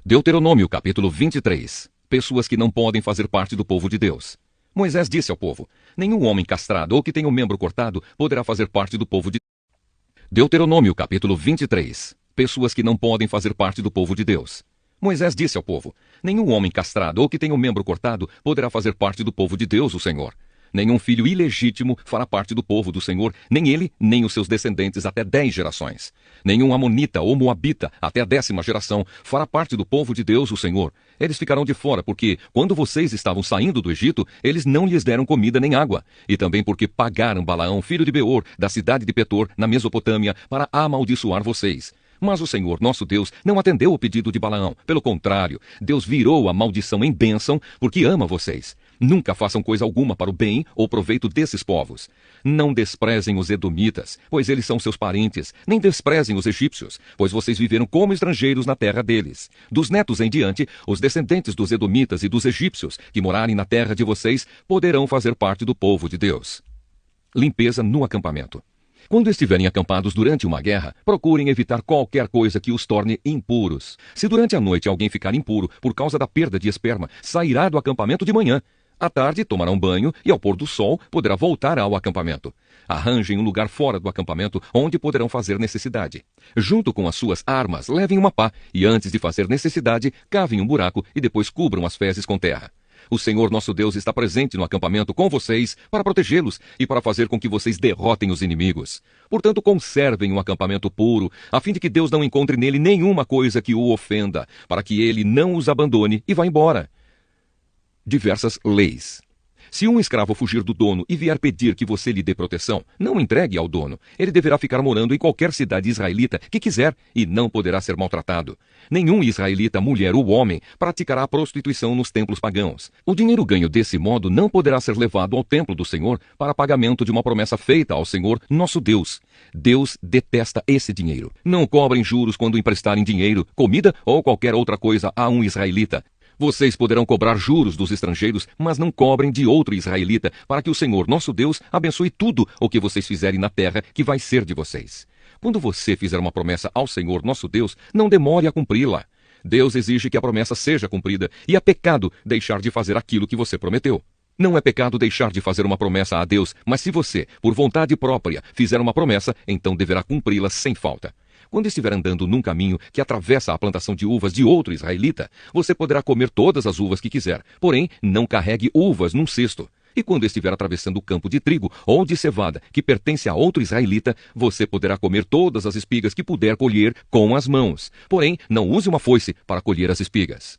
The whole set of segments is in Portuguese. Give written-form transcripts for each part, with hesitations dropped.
Deuteronômio capítulo 23. Pessoas que não podem fazer parte do povo de Deus. Moisés disse ao povo: nenhum homem castrado ou que tenha um membro cortado poderá fazer parte do povo de Deus. Deuteronômio capítulo 23. Pessoas que não podem fazer parte do povo de Deus. Moisés disse ao povo: nenhum homem castrado ou que tenha um membro cortado poderá fazer parte do povo de Deus, o Senhor. Nenhum filho ilegítimo fará parte do povo do Senhor, nem ele, nem os seus descendentes até 10 gerações. Nenhum amonita ou moabita até a 10ª geração fará parte do povo de Deus, o Senhor. Eles ficarão de fora, porque, quando vocês estavam saindo do Egito, eles não lhes deram comida nem água. E também porque pagaram Balaão, filho de Beor, da cidade de Petor, na Mesopotâmia, para amaldiçoar vocês. Mas o Senhor, nosso Deus, não atendeu o pedido de Balaão. Pelo contrário, Deus virou a maldição em bênção, porque ama vocês. Nunca façam coisa alguma para o bem ou proveito desses povos. Não desprezem os edomitas, pois eles são seus parentes. Nem desprezem os egípcios, pois vocês viveram como estrangeiros na terra deles. Dos netos em diante, os descendentes dos edomitas e dos egípcios, que morarem na terra de vocês, poderão fazer parte do povo de Deus. Limpeza no acampamento. Quando estiverem acampados durante uma guerra, procurem evitar qualquer coisa que os torne impuros. Se durante a noite alguém ficar impuro por causa da perda de esperma, sairá do acampamento de manhã. À tarde, tomará um banho e, ao pôr do sol, poderá voltar ao acampamento. Arranjem um lugar fora do acampamento onde poderão fazer necessidade. Junto com as suas armas, levem uma pá e, antes de fazer necessidade, cavem um buraco e depois cubram as fezes com terra. O Senhor nosso Deus está presente no acampamento com vocês para protegê-los e para fazer com que vocês derrotem os inimigos. Portanto, conservem um acampamento puro, a fim de que Deus não encontre nele nenhuma coisa que o ofenda, para que ele não os abandone e vá embora. Diversas leis. Se um escravo fugir do dono e vier pedir que você lhe dê proteção, não entregue ao dono. Ele deverá ficar morando em qualquer cidade israelita que quiser e não poderá ser maltratado. Nenhum israelita, mulher ou homem, praticará prostituição nos templos pagãos. O dinheiro ganho desse modo não poderá ser levado ao templo do Senhor para pagamento de uma promessa feita ao Senhor, nosso Deus. Deus detesta esse dinheiro. Não cobrem juros quando emprestarem dinheiro, comida ou qualquer outra coisa a um israelita. Vocês poderão cobrar juros dos estrangeiros, mas não cobrem de outro israelita, para que o Senhor, nosso Deus, abençoe tudo o que vocês fizerem na terra que vai ser de vocês. Quando você fizer uma promessa ao Senhor, nosso Deus, não demore a cumpri-la. Deus exige que a promessa seja cumprida, e é pecado deixar de fazer aquilo que você prometeu. Não é pecado deixar de fazer uma promessa a Deus, mas se você, por vontade própria, fizer uma promessa, então deverá cumpri-la sem falta. Quando estiver andando num caminho que atravessa a plantação de uvas de outro israelita, você poderá comer todas as uvas que quiser, porém não carregue uvas num cesto. E quando estiver atravessando o campo de trigo ou de cevada que pertence a outro israelita, você poderá comer todas as espigas que puder colher com as mãos. Porém, não use uma foice para colher as espigas.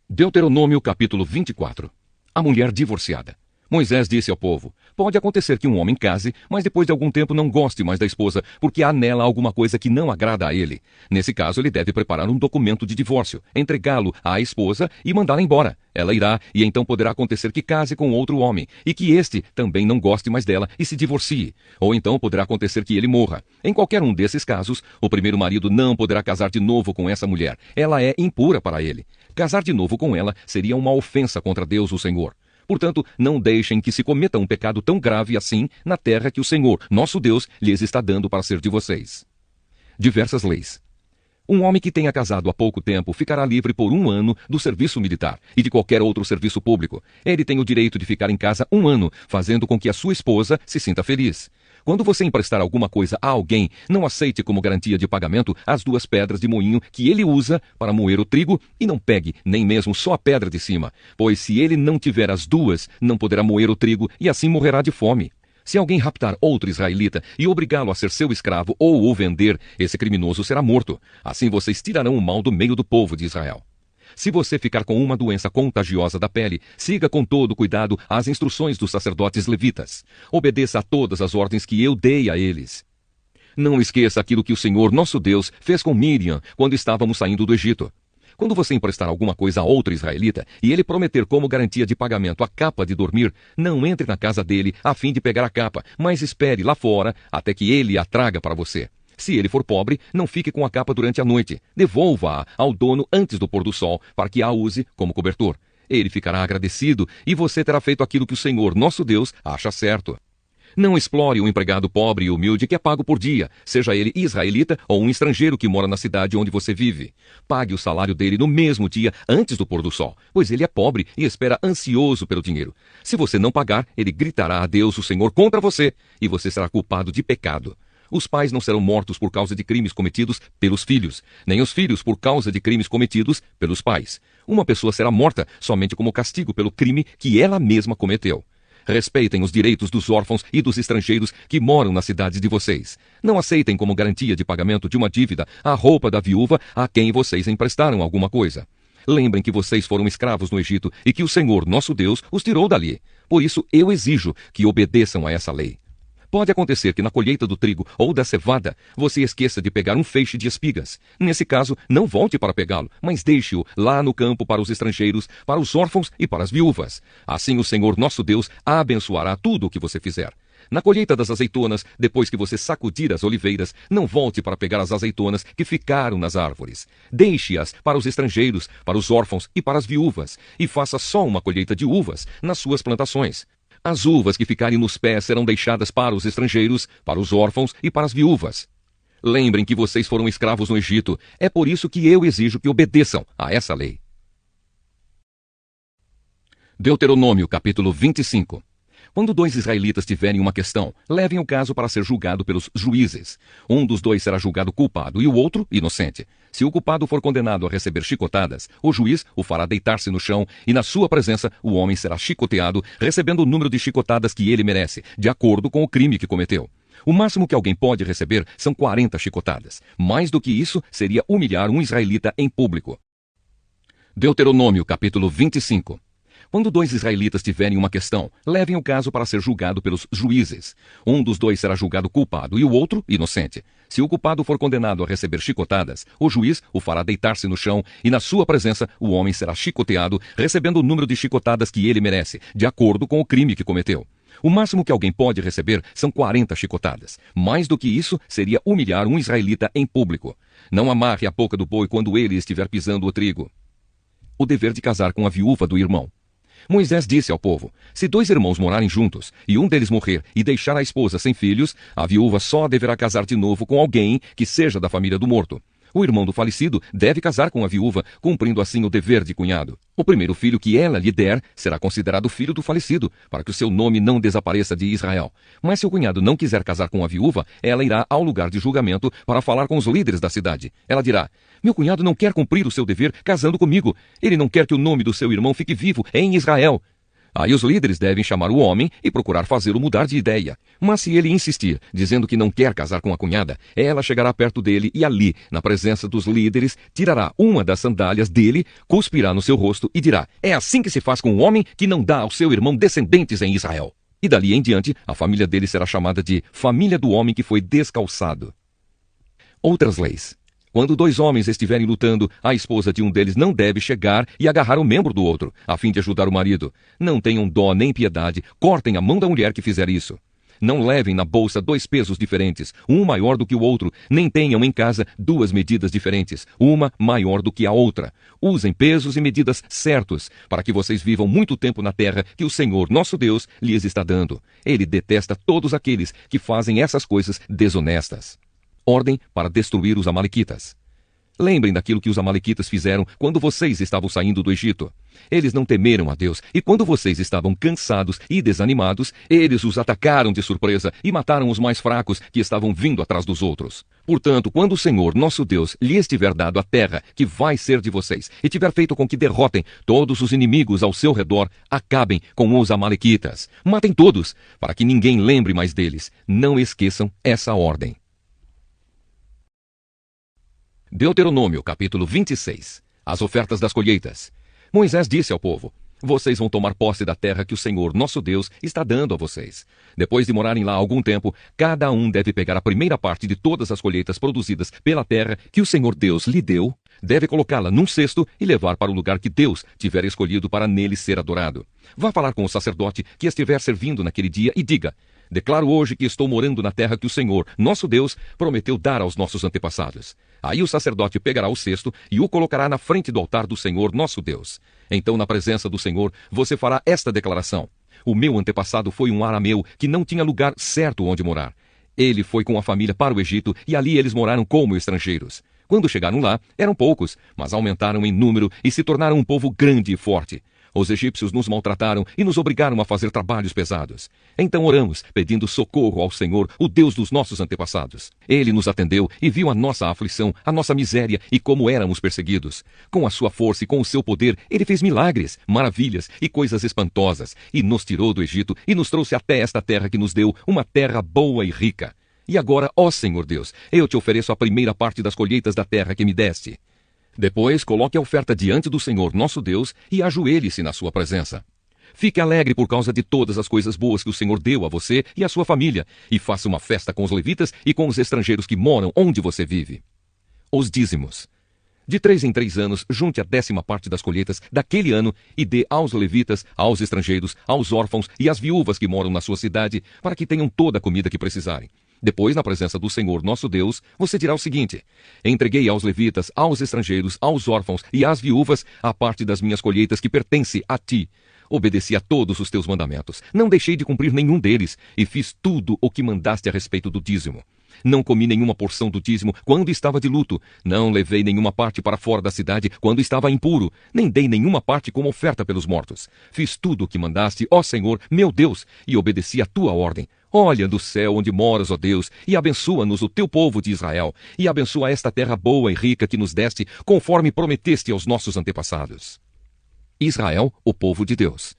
Deuteronômio capítulo 24. A mulher divorciada. Moisés disse ao povo: pode acontecer que um homem case, mas depois de algum tempo não goste mais da esposa, porque há nela alguma coisa que não agrada a ele. Nesse caso, ele deve preparar um documento de divórcio, entregá-lo à esposa e mandá-la embora. Ela irá, e então poderá acontecer que case com outro homem, e que este também não goste mais dela e se divorcie. Ou então poderá acontecer que ele morra. Em qualquer um desses casos, o primeiro marido não poderá casar de novo com essa mulher. Ela é impura para ele. Casar de novo com ela seria uma ofensa contra Deus, o Senhor. Portanto, não deixem que se cometa um pecado tão grave assim na terra que o Senhor, nosso Deus, lhes está dando para ser de vocês. Diversas leis. Um homem que tenha casado há pouco tempo ficará livre por 1 ano do serviço militar e de qualquer outro serviço público. Ele tem o direito de ficar em casa 1 ano, fazendo com que a sua esposa se sinta feliz. Quando você emprestar alguma coisa a alguém, não aceite como garantia de pagamento as 2 pedras de moinho que ele usa para moer o trigo e não pegue nem mesmo só a pedra de cima, pois se ele não tiver as 2, não poderá moer o trigo e assim morrerá de fome. Se alguém raptar outro israelita e obrigá-lo a ser seu escravo ou o vender, esse criminoso será morto. Assim vocês tirarão o mal do meio do povo de Israel. Se você ficar com uma doença contagiosa da pele, siga com todo cuidado as instruções dos sacerdotes levitas. Obedeça a todas as ordens que eu dei a eles. Não esqueça aquilo que o Senhor, nosso Deus, fez com Miriam quando estávamos saindo do Egito. Quando você emprestar alguma coisa a outro israelita e ele prometer como garantia de pagamento a capa de dormir, não entre na casa dele a fim de pegar a capa, mas espere lá fora até que ele a traga para você. Se ele for pobre, não fique com a capa durante a noite. Devolva-a ao dono antes do pôr do sol, para que a use como cobertor. Ele ficará agradecido e você terá feito aquilo que o Senhor, nosso Deus, acha certo. Não explore um empregado pobre e humilde que é pago por dia, seja ele israelita ou um estrangeiro que mora na cidade onde você vive. Pague o salário dele no mesmo dia antes do pôr do sol, pois ele é pobre e espera ansioso pelo dinheiro. Se você não pagar, ele gritará a Deus, o Senhor, contra você, e você será culpado de pecado. Os pais não serão mortos por causa de crimes cometidos pelos filhos, nem os filhos por causa de crimes cometidos pelos pais. Uma pessoa será morta somente como castigo pelo crime que ela mesma cometeu. Respeitem os direitos dos órfãos e dos estrangeiros que moram nas cidades de vocês. Não aceitem como garantia de pagamento de uma dívida a roupa da viúva a quem vocês emprestaram alguma coisa. Lembrem que vocês foram escravos no Egito e que o Senhor, nosso Deus, os tirou dali. Por isso, eu exijo que obedeçam a essa lei. Pode acontecer que na colheita do trigo ou da cevada, você esqueça de pegar um feixe de espigas. Nesse caso, não volte para pegá-lo, mas deixe-o lá no campo para os estrangeiros, para os órfãos e para as viúvas. Assim o Senhor nosso Deus abençoará tudo o que você fizer. Na colheita das azeitonas, depois que você sacudir as oliveiras, não volte para pegar as azeitonas que ficaram nas árvores. Deixe-as para os estrangeiros, para os órfãos e para as viúvas, e faça só uma colheita de uvas nas suas plantações. As uvas que ficarem nos pés serão deixadas para os estrangeiros, para os órfãos e para as viúvas. Lembrem que vocês foram escravos no Egito. É por isso que eu exijo que obedeçam a essa lei. Deuteronômio, capítulo 25. Quando dois israelitas tiverem uma questão, levem o caso para ser julgado pelos juízes. Um dos dois será julgado culpado e o outro inocente. Se o culpado for condenado a receber chicotadas, o juiz o fará deitar-se no chão e na sua presença o homem será chicoteado, recebendo o número de chicotadas que ele merece, de acordo com o crime que cometeu. O máximo que alguém pode receber são 40 chicotadas. Mais do que isso seria humilhar um israelita em público. Deuteronômio, capítulo 25. Quando dois israelitas tiverem uma questão, levem o caso para ser julgado pelos juízes. Um dos dois será julgado culpado e o outro inocente. Se o culpado for condenado a receber chicotadas, o juiz o fará deitar-se no chão e na sua presença o homem será chicoteado, recebendo o número de chicotadas que ele merece, de acordo com o crime que cometeu. O máximo que alguém pode receber são 40 chicotadas. Mais do que isso seria humilhar um israelita em público. Não amarre a boca do boi quando ele estiver pisando o trigo. O dever de casar com a viúva do irmão. Moisés disse ao povo: se dois irmãos morarem juntos e um deles morrer e deixar a esposa sem filhos, a viúva só deverá casar de novo com alguém que seja da família do morto. O irmão do falecido deve casar com a viúva, cumprindo assim o dever de cunhado. O primeiro filho que ela lhe der será considerado filho do falecido, para que o seu nome não desapareça de Israel. Mas se o cunhado não quiser casar com a viúva, ela irá ao lugar de julgamento para falar com os líderes da cidade. Ela dirá: meu cunhado não quer cumprir o seu dever casando comigo. Ele não quer que o nome do seu irmão fique vivo em Israel. Aí os líderes devem chamar o homem e procurar fazê-lo mudar de ideia. Mas se ele insistir, dizendo que não quer casar com a cunhada, ela chegará perto dele e ali, na presença dos líderes, tirará uma das sandálias dele, cuspirá no seu rosto e dirá: é assim que se faz com um homem que não dá ao seu irmão descendentes em Israel. E dali em diante, a família dele será chamada de família do homem que foi descalçado. Outras leis. Quando dois homens estiverem lutando, a esposa de um deles não deve chegar e agarrar o membro do outro, a fim de ajudar o marido. Não tenham dó nem piedade, cortem a mão da mulher que fizer isso. Não levem na bolsa 2 pesos diferentes, um maior do que o outro, nem tenham em casa 2 medidas diferentes, uma maior do que a outra. Usem pesos e medidas certos, para que vocês vivam muito tempo na terra que o Senhor, nosso Deus, lhes está dando. Ele detesta todos aqueles que fazem essas coisas desonestas. Ordem para destruir os amalequitas. Lembrem daquilo que os amalequitas fizeram quando vocês estavam saindo do Egito. Eles não temeram a Deus, e quando vocês estavam cansados e desanimados, eles os atacaram de surpresa e mataram os mais fracos que estavam vindo atrás dos outros. Portanto, quando o Senhor, nosso Deus, lhes tiver dado a terra que vai ser de vocês, e tiver feito com que derrotem todos os inimigos ao seu redor, acabem com os amalequitas. Matem todos, para que ninguém lembre mais deles. Não esqueçam essa ordem. Deuteronômio, capítulo 26. As ofertas das colheitas. Moisés disse ao povo: vocês vão tomar posse da terra que o Senhor, nosso Deus, está dando a vocês. Depois de morarem lá algum tempo, cada um deve pegar a primeira parte de todas as colheitas produzidas pela terra que o Senhor Deus lhe deu, deve colocá-la num cesto e levar para o lugar que Deus tiver escolhido para nele ser adorado. Vá falar com o sacerdote que estiver servindo naquele dia e diga: declaro hoje que estou morando na terra que o Senhor, nosso Deus, prometeu dar aos nossos antepassados. Aí o sacerdote pegará o cesto e o colocará na frente do altar do Senhor nosso Deus. Então, na presença do Senhor, você fará esta declaração: o meu antepassado foi um arameu que não tinha lugar certo onde morar. Ele foi com a família para o Egito e ali eles moraram como estrangeiros. Quando chegaram lá, eram poucos, mas aumentaram em número e se tornaram um povo grande e forte. Os egípcios nos maltrataram e nos obrigaram a fazer trabalhos pesados. Então oramos, pedindo socorro ao Senhor, o Deus dos nossos antepassados. Ele nos atendeu e viu a nossa aflição, a nossa miséria e como éramos perseguidos. Com a sua força e com o seu poder, ele fez milagres, maravilhas e coisas espantosas, e nos tirou do Egito e nos trouxe até esta terra que nos deu, uma terra boa e rica. E agora, ó Senhor Deus, eu te ofereço a primeira parte das colheitas da terra que me deste. Depois, coloque a oferta diante do Senhor nosso Deus e ajoelhe-se na sua presença. Fique alegre por causa de todas as coisas boas que o Senhor deu a você e à sua família, e faça uma festa com os levitas e com os estrangeiros que moram onde você vive. Os dízimos. De 3 em 3 anos, junte a 10ª parte das colheitas daquele ano e dê aos levitas, aos estrangeiros, aos órfãos e às viúvas que moram na sua cidade, para que tenham toda a comida que precisarem. Depois, na presença do Senhor nosso Deus, você dirá o seguinte: entreguei aos levitas, aos estrangeiros, aos órfãos e às viúvas a parte das minhas colheitas que pertence a ti. Obedeci a todos os teus mandamentos, não deixei de cumprir nenhum deles, e fiz tudo o que mandaste a respeito do dízimo. Não comi nenhuma porção do dízimo quando estava de luto, não levei nenhuma parte para fora da cidade quando estava impuro, nem dei nenhuma parte como oferta pelos mortos. Fiz tudo o que mandaste, ó Senhor, meu Deus, e obedeci a tua ordem. Olha do céu onde moras, ó Deus, e abençoa-nos o teu povo de Israel, e abençoa esta terra boa e rica que nos deste, conforme prometeste aos nossos antepassados. Israel, o povo de Deus.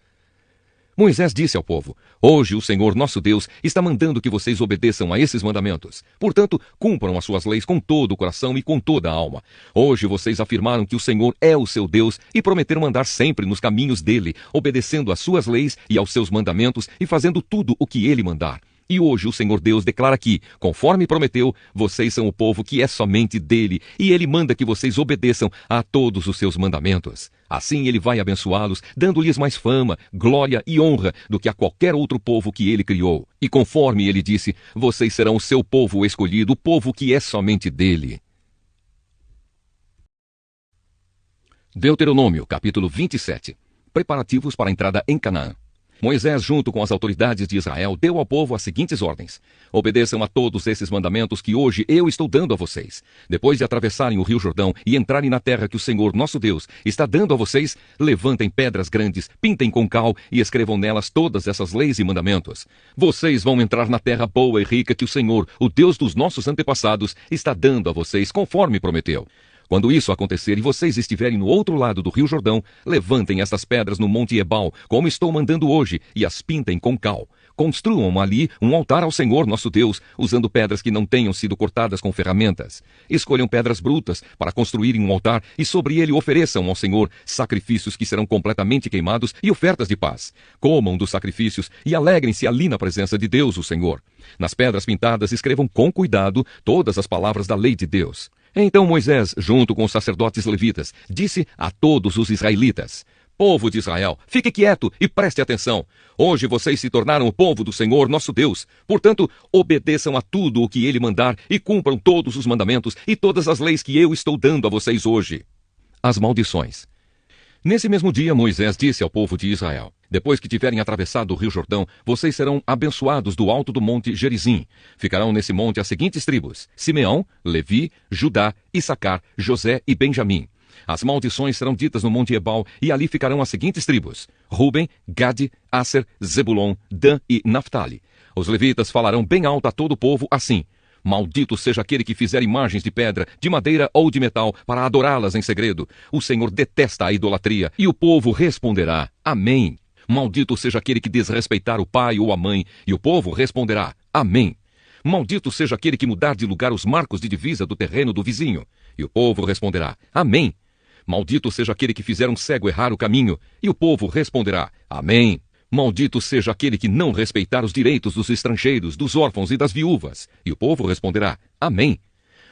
Moisés disse ao povo: hoje o Senhor nosso Deus está mandando que vocês obedeçam a esses mandamentos. Portanto, cumpram as suas leis com todo o coração e com toda a alma. Hoje vocês afirmaram que o Senhor é o seu Deus e prometeram andar sempre nos caminhos dele, obedecendo às suas leis e aos seus mandamentos e fazendo tudo o que ele mandar. E hoje o Senhor Deus declara que, conforme prometeu, vocês são o povo que é somente dele, e ele manda que vocês obedeçam a todos os seus mandamentos. Assim ele vai abençoá-los, dando-lhes mais fama, glória e honra do que a qualquer outro povo que ele criou. E conforme ele disse, vocês serão o seu povo escolhido, o povo que é somente dele. Deuteronômio, capítulo 27. Preparativos para a entrada em Canaã. Moisés, junto com as autoridades de Israel, deu ao povo as seguintes ordens: obedeçam a todos esses mandamentos que hoje eu estou dando a vocês. Depois de atravessarem o rio Jordão e entrarem na terra que o Senhor nosso Deus está dando a vocês, levantem pedras grandes, pintem com cal e escrevam nelas todas essas leis e mandamentos. Vocês vão entrar na terra boa e rica que o Senhor, o Deus dos nossos antepassados, está dando a vocês, conforme prometeu. Quando isso acontecer e vocês estiverem no outro lado do rio Jordão, levantem estas pedras no monte Ebal, como estou mandando hoje, e as pintem com cal. Construam ali um altar ao Senhor nosso Deus, usando pedras que não tenham sido cortadas com ferramentas. Escolham pedras brutas para construírem um altar e sobre ele ofereçam ao Senhor sacrifícios que serão completamente queimados e ofertas de paz. Comam dos sacrifícios e alegrem-se ali na presença de Deus, o Senhor. Nas pedras pintadas escrevam com cuidado todas as palavras da lei de Deus. Então Moisés, junto com os sacerdotes levitas, disse a todos os israelitas: povo de Israel, fique quieto e preste atenção. Hoje vocês se tornaram o povo do Senhor nosso Deus. Portanto, obedeçam a tudo o que ele mandar e cumpram todos os mandamentos e todas as leis que eu estou dando a vocês hoje. As maldições. Nesse mesmo dia, Moisés disse ao povo de Israel: depois que tiverem atravessado o rio Jordão, vocês serão abençoados do alto do monte Gerizim. Ficarão nesse monte as seguintes tribos: Simeão, Levi, Judá, Issacar, José e Benjamim. As maldições serão ditas no monte Ebal, e ali ficarão as seguintes tribos: Ruben, Gade, Aser, Zebulon, Dan e Naftali. Os levitas falarão bem alto a todo o povo assim: maldito seja aquele que fizer imagens de pedra, de madeira ou de metal, para adorá-las em segredo. O Senhor detesta a idolatria. E o povo responderá: Amém. Maldito seja aquele que desrespeitar o pai ou a mãe. E o povo responderá: Amém. Maldito seja aquele que mudar de lugar os marcos de divisa do terreno do vizinho. E o povo responderá: Amém. Maldito seja aquele que fizer um cego errar o caminho. E o povo responderá: Amém. Maldito seja aquele que não respeitar os direitos dos estrangeiros, dos órfãos e das viúvas. E o povo responderá: Amém.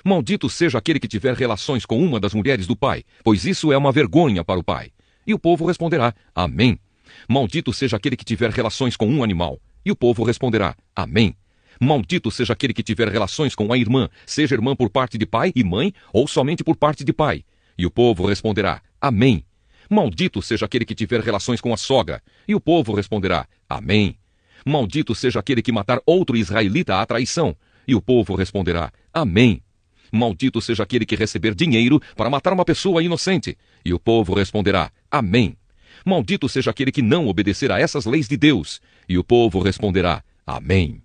Maldito seja aquele que tiver relações com uma das mulheres do pai, pois isso é uma vergonha para o pai. E o povo responderá: Amém. Maldito seja aquele que tiver relações com um animal. E o povo responderá: Amém. Maldito seja aquele que tiver relações com a irmã, seja irmã por parte de pai e mãe, ou somente por parte de pai. E o povo responderá, Amém. Maldito seja aquele que tiver relações com a sogra. E o povo responderá, Amém. Maldito seja aquele que matar outro israelita à traição. E o povo responderá, Amém. Maldito seja aquele que receber dinheiro para matar uma pessoa inocente. E o povo responderá, Amém. Maldito seja aquele que não obedecer a essas leis de Deus. E o povo responderá, Amém.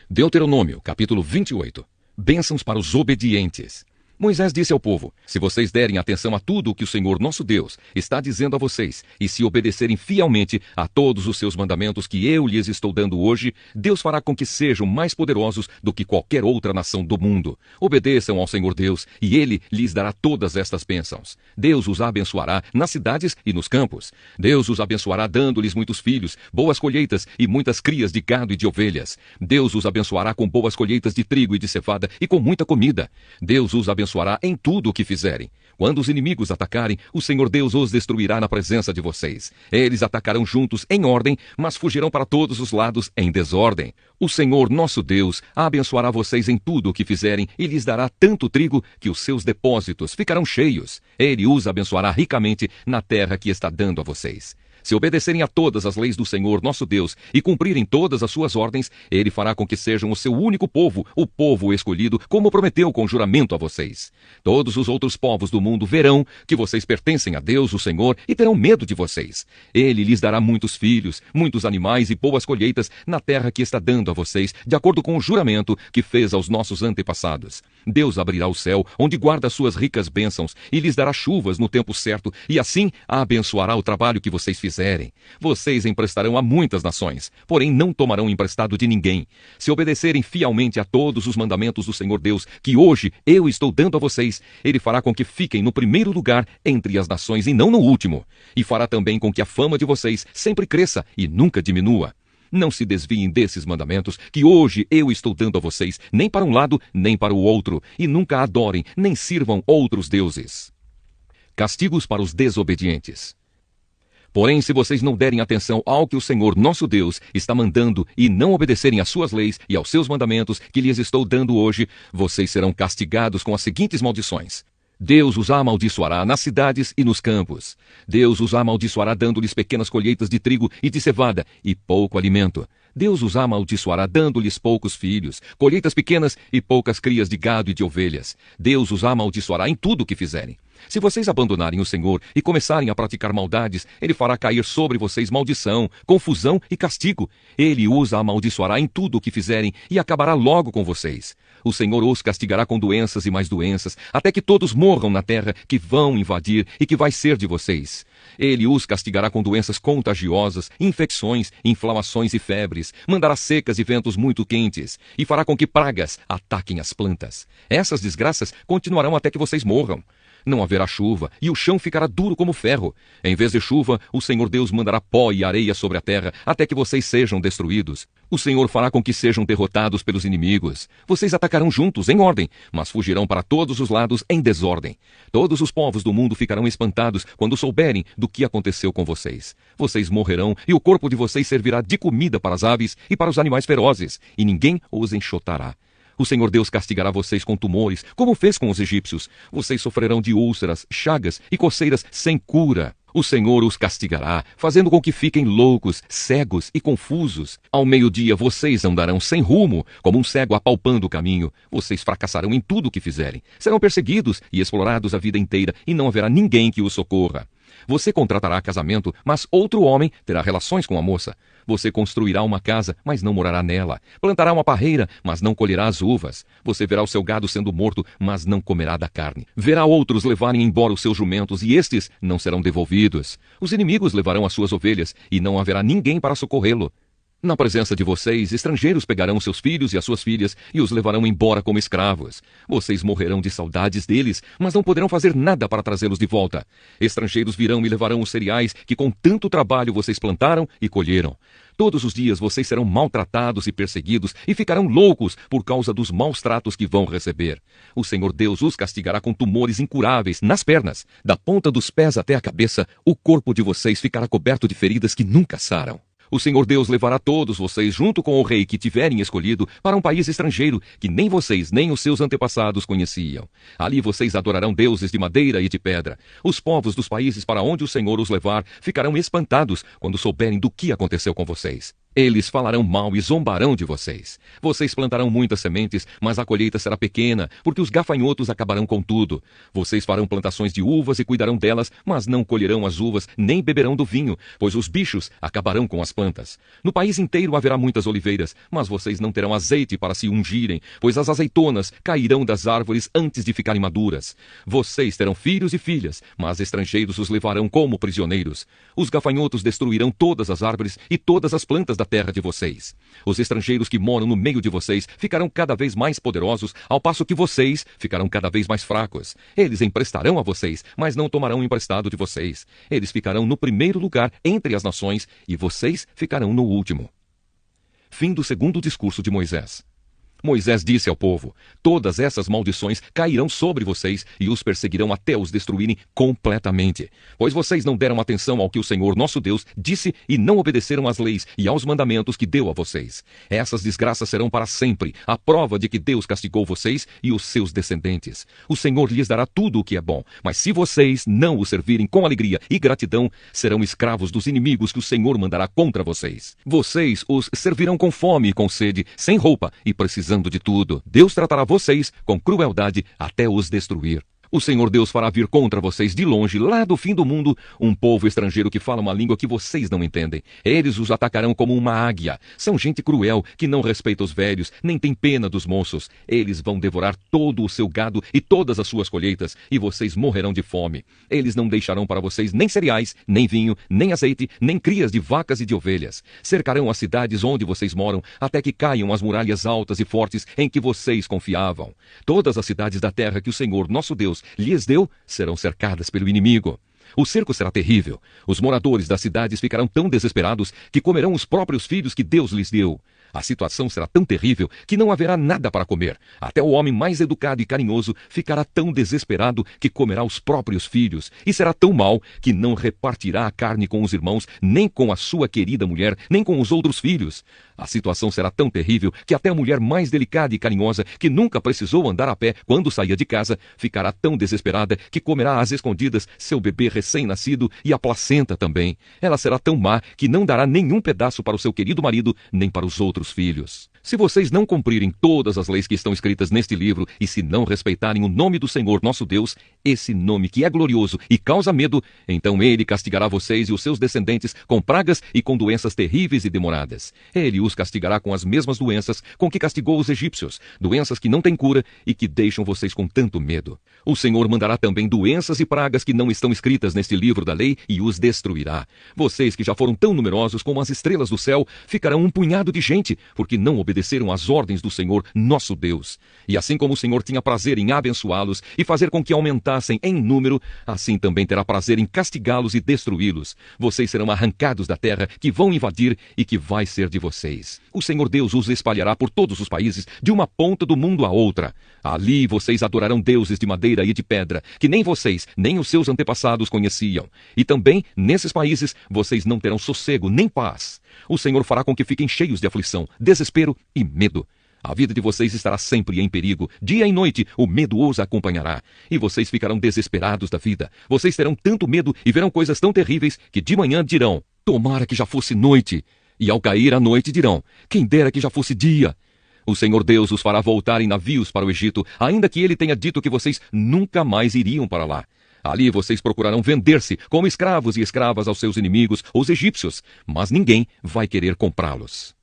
Deuteronômio, capítulo 28. Bênçãos para os obedientes. Moisés disse ao povo, se vocês derem atenção a tudo o que o Senhor nosso Deus está dizendo a vocês, e se obedecerem fielmente a todos os seus mandamentos que eu lhes estou dando hoje, Deus fará com que sejam mais poderosos do que qualquer outra nação do mundo. Obedeçam ao Senhor Deus, e Ele lhes dará todas estas bênçãos. Deus os abençoará nas cidades e nos campos. Deus os abençoará dando-lhes muitos filhos, boas colheitas e muitas crias de gado e de ovelhas. Deus os abençoará com boas colheitas de trigo e de cevada e com muita comida. Deus os abençoará em tudo o que fizerem. Quando os inimigos atacarem, o Senhor Deus os destruirá na presença de vocês. Eles atacarão juntos em ordem, mas fugirão para todos os lados em desordem. O Senhor nosso Deus abençoará vocês em tudo o que fizerem e lhes dará tanto trigo que os seus depósitos ficarão cheios. Ele os abençoará ricamente na terra que está dando a vocês. Se obedecerem a todas as leis do Senhor nosso Deus e cumprirem todas as suas ordens, Ele fará com que sejam o seu único povo, o povo escolhido, como prometeu com juramento a vocês. Todos os outros povos do mundo verão que vocês pertencem a Deus, o Senhor, e terão medo de vocês. Ele lhes dará muitos filhos, muitos animais e boas colheitas na terra que está dando a vocês, de acordo com o juramento que fez aos nossos antepassados. Deus abrirá o céu, onde guarda suas ricas bênçãos, e lhes dará chuvas no tempo certo, e assim abençoará o trabalho que vocês fizerem. Vocês emprestarão a muitas nações, porém não tomarão emprestado de ninguém. Se obedecerem fielmente a todos os mandamentos do Senhor Deus, que hoje eu estou dando a vocês, Ele fará com que fiquem no primeiro lugar entre as nações e não no último. E fará também com que a fama de vocês sempre cresça e nunca diminua. Não se desviem desses mandamentos que hoje eu estou dando a vocês, nem para um lado, nem para o outro, e nunca adorem, nem sirvam outros deuses. Castigos para os desobedientes. Porém, se vocês não derem atenção ao que o Senhor nosso Deus está mandando e não obedecerem às suas leis e aos seus mandamentos que lhes estou dando hoje, vocês serão castigados com as seguintes maldições. Deus os amaldiçoará nas cidades e nos campos. Deus os amaldiçoará dando-lhes pequenas colheitas de trigo e de cevada e pouco alimento. Deus os amaldiçoará dando-lhes poucos filhos, colheitas pequenas e poucas crias de gado e de ovelhas. Deus os amaldiçoará em tudo o que fizerem. Se vocês abandonarem o Senhor e começarem a praticar maldades, Ele fará cair sobre vocês maldição, confusão e castigo. Ele os amaldiçoará em tudo o que fizerem e acabará logo com vocês. O Senhor os castigará com doenças e mais doenças, até que todos morram na terra que vão invadir e que vai ser de vocês. Ele os castigará com doenças contagiosas, infecções, inflamações e febres, mandará secas e ventos muito quentes, e fará com que pragas ataquem as plantas. Essas desgraças continuarão até que vocês morram. Não haverá chuva, e o chão ficará duro como ferro. Em vez de chuva, o Senhor Deus mandará pó e areia sobre a terra, até que vocês sejam destruídos. O Senhor fará com que sejam derrotados pelos inimigos. Vocês atacarão juntos, em ordem, mas fugirão para todos os lados em desordem. Todos os povos do mundo ficarão espantados quando souberem do que aconteceu com vocês. Vocês morrerão, e o corpo de vocês servirá de comida para as aves e para os animais ferozes, e ninguém os enxotará. O Senhor Deus castigará vocês com tumores, como fez com os egípcios. Vocês sofrerão de úlceras, chagas e coceiras sem cura. O Senhor os castigará, fazendo com que fiquem loucos, cegos e confusos. Ao meio-dia vocês andarão sem rumo, como um cego apalpando o caminho. Vocês fracassarão em tudo o que fizerem. Serão perseguidos e explorados a vida inteira, e não haverá ninguém que os socorra. Você contratará casamento, mas outro homem terá relações com a moça. Você construirá uma casa, mas não morará nela. Plantará uma parreira, mas não colherá as uvas. Você verá o seu gado sendo morto, mas não comerá da carne. Verá outros levarem embora os seus jumentos, e estes não serão devolvidos. Os inimigos levarão as suas ovelhas, e não haverá ninguém para socorrê-lo. Na presença de vocês, estrangeiros pegarão seus filhos e as suas filhas e os levarão embora como escravos. Vocês morrerão de saudades deles, mas não poderão fazer nada para trazê-los de volta. Estrangeiros virão e levarão os cereais que com tanto trabalho vocês plantaram e colheram. Todos os dias vocês serão maltratados e perseguidos e ficarão loucos por causa dos maus tratos que vão receber. O Senhor Deus os castigará com tumores incuráveis nas pernas. Da ponta dos pés até a cabeça, o corpo de vocês ficará coberto de feridas que nunca saram. O Senhor Deus levará todos vocês, junto com o rei que tiverem escolhido, para um país estrangeiro, que nem vocês nem os seus antepassados conheciam. Ali vocês adorarão deuses de madeira e de pedra. Os povos dos países para onde o Senhor os levar ficarão espantados quando souberem do que aconteceu com vocês. Eles falarão mal e zombarão de vocês. Vocês plantarão muitas sementes, mas a colheita será pequena, porque os gafanhotos acabarão com tudo. Vocês farão plantações de uvas e cuidarão delas, mas não colherão as uvas, nem beberão do vinho, pois os bichos acabarão com as plantas. No país inteiro haverá muitas oliveiras, mas vocês não terão azeite para se ungirem, pois as azeitonas cairão das árvores antes de ficarem maduras. Vocês terão filhos e filhas, mas estrangeiros os levarão como prisioneiros. Os gafanhotos destruirão todas as árvores e todas as plantas da terra de vocês. Os estrangeiros que moram no meio de vocês ficarão cada vez mais poderosos, ao passo que vocês ficarão cada vez mais fracos. Eles emprestarão a vocês, mas não tomarão emprestado de vocês. Eles ficarão no primeiro lugar entre as nações e vocês ficarão no último. Fim do segundo discurso de Moisés. Moisés disse ao povo: todas essas maldições cairão sobre vocês e os perseguirão até os destruírem completamente. Pois vocês não deram atenção ao que o Senhor nosso Deus disse e não obedeceram às leis e aos mandamentos que deu a vocês. Essas desgraças serão para sempre, a prova de que Deus castigou vocês e os seus descendentes. O Senhor lhes dará tudo o que é bom, mas se vocês não o servirem com alegria e gratidão, serão escravos dos inimigos que o Senhor mandará contra vocês. Vocês os servirão com fome e com sede, sem roupa e precisando de tudo. Deus tratará vocês com crueldade até os destruir. O Senhor Deus fará vir contra vocês de longe, lá do fim do mundo, um povo estrangeiro que fala uma língua que vocês não entendem. Eles os atacarão como uma águia. São gente cruel, que não respeita os velhos, nem tem pena dos moços. Eles vão devorar todo o seu gado e todas as suas colheitas, e vocês morrerão de fome. Eles não deixarão para vocês nem cereais, nem vinho, nem azeite, nem crias de vacas e de ovelhas. Cercarão as cidades onde vocês moram, até que caiam as muralhas altas e fortes em que vocês confiavam. Todas as cidades da terra que o Senhor, nosso Deus, lhes deu, serão cercadas pelo inimigo. O cerco será terrível. Os moradores das cidades ficarão tão desesperados que comerão os próprios filhos que Deus lhes deu. A situação será tão terrível que não haverá nada para comer. Até o homem mais educado e carinhoso ficará tão desesperado que comerá os próprios filhos. E será tão mau que não repartirá a carne com os irmãos, nem com a sua querida mulher, nem com os outros filhos. A situação será tão terrível que até a mulher mais delicada e carinhosa, que nunca precisou andar a pé quando saía de casa, ficará tão desesperada que comerá às escondidas seu bebê recém-nascido e a placenta também. Ela será tão má que não dará nenhum pedaço para o seu querido marido, nem para os outros filhos. Se vocês não cumprirem todas as leis que estão escritas neste livro e se não respeitarem o nome do Senhor nosso Deus, esse nome que é glorioso e causa medo, então ele castigará vocês e os seus descendentes com pragas e com doenças terríveis e demoradas. Ele os castigará com as mesmas doenças com que castigou os egípcios, doenças que não têm cura e que deixam vocês com tanto medo. O Senhor mandará também doenças e pragas que não estão escritas neste livro da lei e os destruirá. Vocês que já foram tão numerosos como as estrelas do céu, ficarão um punhado de gente, porque não obedeceram às ordens do Senhor, nosso Deus. E assim como o Senhor tinha prazer em abençoá-los e fazer com que aumentassem em número, assim também terá prazer em castigá-los e destruí-los. Vocês serão arrancados da terra que vão invadir e que vai ser de vocês. O Senhor Deus os espalhará por todos os países, de uma ponta do mundo à outra. Ali vocês adorarão deuses de madeira e de pedra, que nem vocês, nem os seus antepassados conheciam. E também, nesses países, vocês não terão sossego nem paz. O Senhor fará com que fiquem cheios de aflição, desespero e medo. A vida de vocês estará sempre em perigo. Dia e noite, o medo os acompanhará. E vocês ficarão desesperados da vida. Vocês terão tanto medo e verão coisas tão terríveis que de manhã dirão: tomara que já fosse noite. E ao cair a noite dirão: quem dera que já fosse dia. O Senhor Deus os fará voltar em navios para o Egito, ainda que ele tenha dito que vocês nunca mais iriam para lá. Ali vocês procurarão vender-se como escravos e escravas aos seus inimigos, os egípcios, mas ninguém vai querer comprá-los.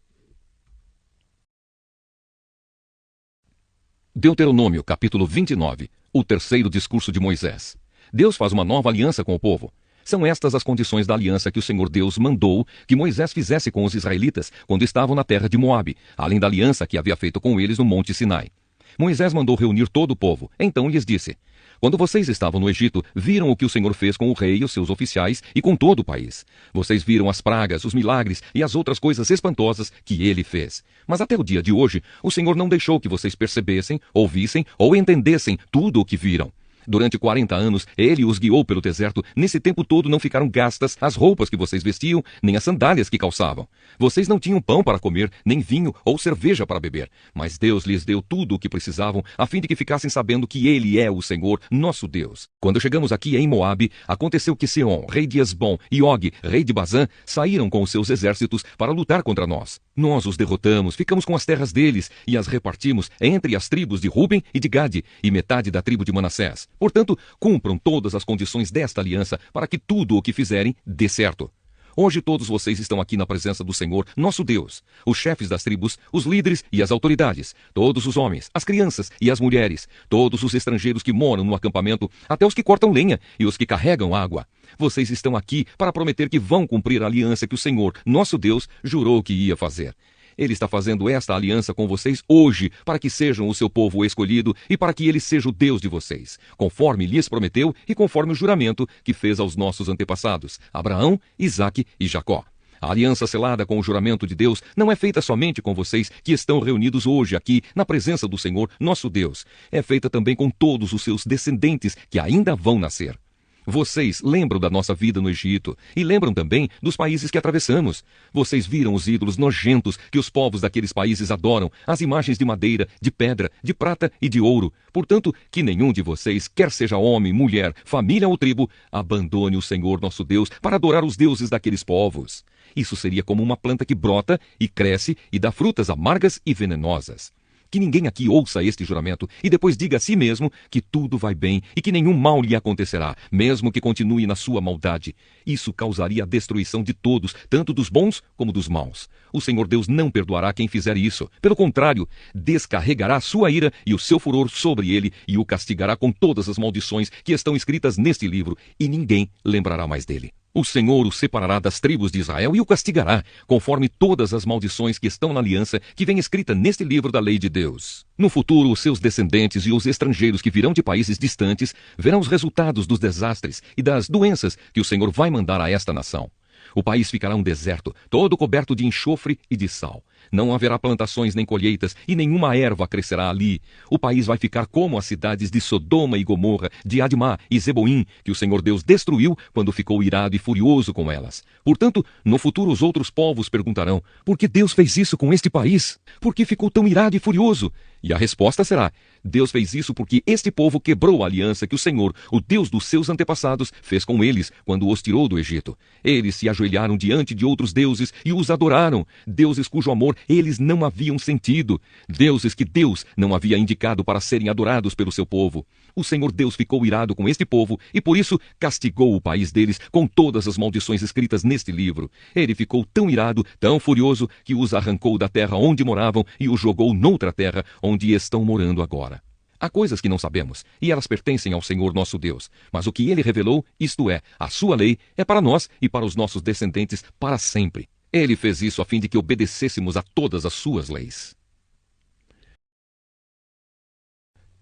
Deuteronômio, capítulo 29, o terceiro discurso de Moisés. Deus faz uma nova aliança com o povo. São estas as condições da aliança que o Senhor Deus mandou que Moisés fizesse com os israelitas quando estavam na terra de Moabe, além da aliança que havia feito com eles no Monte Sinai. Moisés mandou reunir todo o povo. Então lhes disse: quando vocês estavam no Egito, viram o que o Senhor fez com o rei e os seus oficiais e com todo o país. Vocês viram as pragas, os milagres e as outras coisas espantosas que ele fez. Mas até o dia de hoje, o Senhor não deixou que vocês percebessem, ouvissem ou entendessem tudo o que viram. Durante 40 anos, ele os guiou pelo deserto. Nesse tempo todo não ficaram gastas as roupas que vocês vestiam, nem as sandálias que calçavam. Vocês não tinham pão para comer, nem vinho ou cerveja para beber. Mas Deus lhes deu tudo o que precisavam, a fim de que ficassem sabendo que Ele é o Senhor, nosso Deus. Quando chegamos aqui em Moabe, aconteceu que Seom, rei de Esbom, e Og, rei de Bazã, saíram com os seus exércitos para lutar contra nós. Nós os derrotamos, ficamos com as terras deles e as repartimos entre as tribos de Ruben e de Gade e metade da tribo de Manassés. Portanto, cumpram todas as condições desta aliança para que tudo o que fizerem dê certo. Hoje todos vocês estão aqui na presença do Senhor, nosso Deus, os chefes das tribos, os líderes e as autoridades, todos os homens, as crianças e as mulheres, todos os estrangeiros que moram no acampamento, até os que cortam lenha e os que carregam água. Vocês estão aqui para prometer que vão cumprir a aliança que o Senhor, nosso Deus, jurou que ia fazer. Ele está fazendo esta aliança com vocês hoje, para que sejam o seu povo escolhido e para que ele seja o Deus de vocês, conforme lhes prometeu e conforme o juramento que fez aos nossos antepassados, Abraão, Isaque e Jacó. A aliança selada com o juramento de Deus não é feita somente com vocês que estão reunidos hoje aqui na presença do Senhor, nosso Deus. É feita também com todos os seus descendentes que ainda vão nascer. Vocês lembram da nossa vida no Egito e lembram também dos países que atravessamos. Vocês viram os ídolos nojentos que os povos daqueles países adoram, as imagens de madeira, de pedra, de prata e de ouro. Portanto, que nenhum de vocês, quer seja homem, mulher, família ou tribo, abandone o Senhor nosso Deus para adorar os deuses daqueles povos. Isso seria como uma planta que brota e cresce e dá frutas amargas e venenosas. Que ninguém aqui ouça este juramento e depois diga a si mesmo que tudo vai bem e que nenhum mal lhe acontecerá, mesmo que continue na sua maldade. Isso causaria a destruição de todos, tanto dos bons como dos maus. O Senhor Deus não perdoará quem fizer isso. Pelo contrário, descarregará a sua ira e o seu furor sobre ele e o castigará com todas as maldições que estão escritas neste livro, e ninguém lembrará mais dele. O Senhor o separará das tribos de Israel e o castigará, conforme todas as maldições que estão na aliança que vem escrita neste livro da lei de Deus. No futuro, os seus descendentes e os estrangeiros que virão de países distantes verão os resultados dos desastres e das doenças que o Senhor vai mandar a esta nação. O país ficará um deserto, todo coberto de enxofre e de sal. Não haverá plantações nem colheitas, e nenhuma erva crescerá ali. O país vai ficar como as cidades de Sodoma e Gomorra, de Admá e Zeboim, que o Senhor Deus destruiu quando ficou irado e furioso com elas. Portanto, no futuro os outros povos perguntarão: por que Deus fez isso com este país? Por que ficou tão irado e furioso? E a resposta será: Deus fez isso porque este povo quebrou a aliança que o Senhor, o Deus dos seus antepassados, fez com eles quando os tirou do Egito. Eles se ajoelharam diante de outros deuses e os adoraram, deuses cujo amor eles não haviam sentido, deuses que Deus não havia indicado para serem adorados pelo seu povo. O Senhor Deus ficou irado com este povo e por isso castigou o país deles com todas as maldições escritas neste livro. Ele ficou tão irado, tão furioso, que os arrancou da terra onde moravam e os jogou noutra terra onde estão morando agora. Há coisas que não sabemos, e elas pertencem ao Senhor nosso Deus. Mas o que ele revelou, isto é, a sua lei, é para nós e para os nossos descendentes para sempre. Ele fez isso a fim de que obedecêssemos a todas as suas leis.